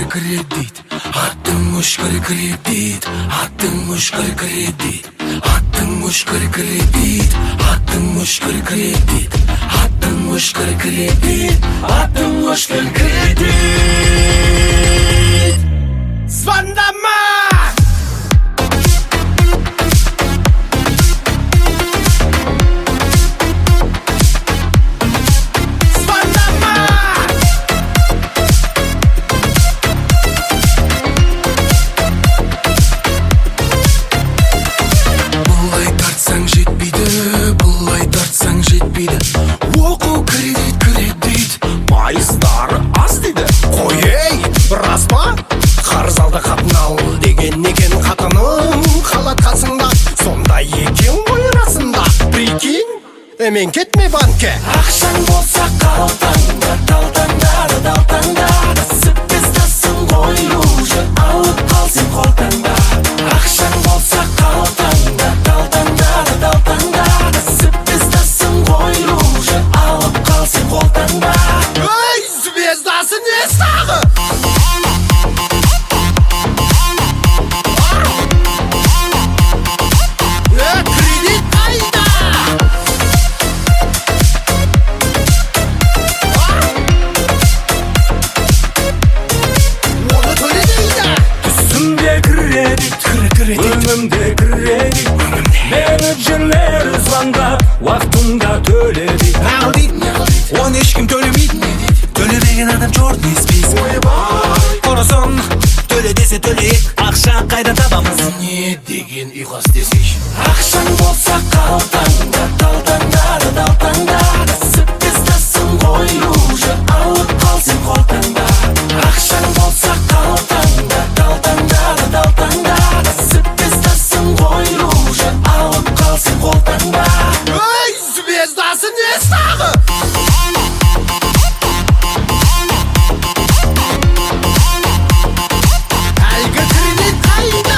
кредит. Attım muşkır kredit. Attım muşkır kredit. Attım muşkır kredit. Attım muşkır kredit. Attım muşkır kredit. Attım muşkır kredit. Звондама! Оқу кредит пайыздары аз дейді. Қой ей, рас па? Қарыз алды қатын ал деген екен қатыным. Қалат қасыңда сондай екен ғой расында. Прикинь, мен кетме банкке. Ақшаң болса қалтаңда, талтаңдады далтаңдады. Сыптыстасың ғой уже, алып қал сен қолтаңда. Ақшаң болса қалтаңда, талтаңдады далтаңдады. Сыптыстасың ғой уже, алып қал сен қолтаңда. Ой, звездасы не сағы? Кредит қайда? Оны төле дейді. Түсімде кредит, өнімде кредит. Менеджерлер звондап, уақытында төле дейді. Ау дейді, оны ешкім төлемейді. Төлемеген адам черный список. Ойбай, құрысын, төле десе төлейік. Ақша қайда табамыз? Не деген ұйқас десейші. Ақшаң болса қалтаңда, талтаңдады далтаңдады. Сыптыстасың ғой уже, алып қал сен қолтаңда. Ақшаң болса қалтаңда, талтаңдады далтаңдады. Сыптыстасың ғой уже, алып қал сен қолтаңда. Ой, звездасы не сағы? Әлгі кредит қайда?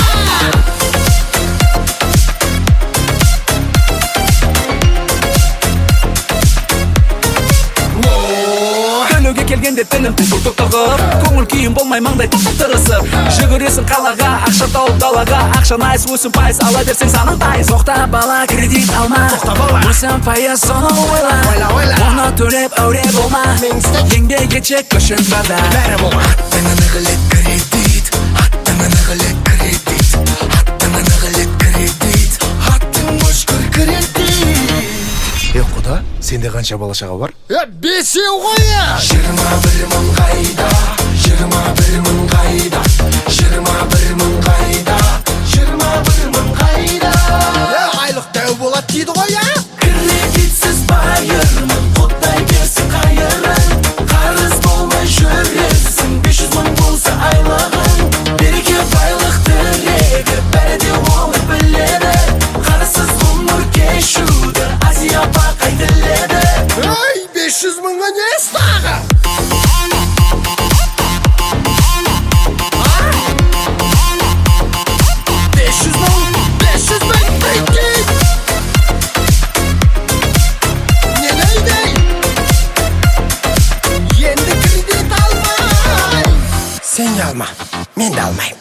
Төлеуге келгенде тілім тұтып тығып, көңіл күйім болмай маңдай тырысып. Жүгіресің қалаға, ақша тауып далаға. Ақша найс, өсім пайыз, ала берсең саның тайыз. Тоқта бала, кредит алма, өсім пайыз, соны ойла. Оны төлеп әуре болма, еңбек етшек көшін барда. Бәрі болма. Аттыңа нығылет кредит, аттыңа нығылет кредит. Аттыңа нығылет кредит, аттың мушкір кредит. Құда, сенде қанша бала-шаға бар? 5-еу ғой! 21 мың қайда, 21 мың қайда, 21 мың қайда, 21 мың қайда. Айлық дәу болады дейді ғой, кредитсіз байырмын, құдай берсін қайырын. Қарыз болмай жүресің, 500 мың болса айлығын. Береке байлық тірегі, бәрі де оны біледі. Қарасыз ғұмыр кешуді, Азия бақай тіледі. Ой, 500 мыңға не стағы? Сен де алма, мен де алмайм.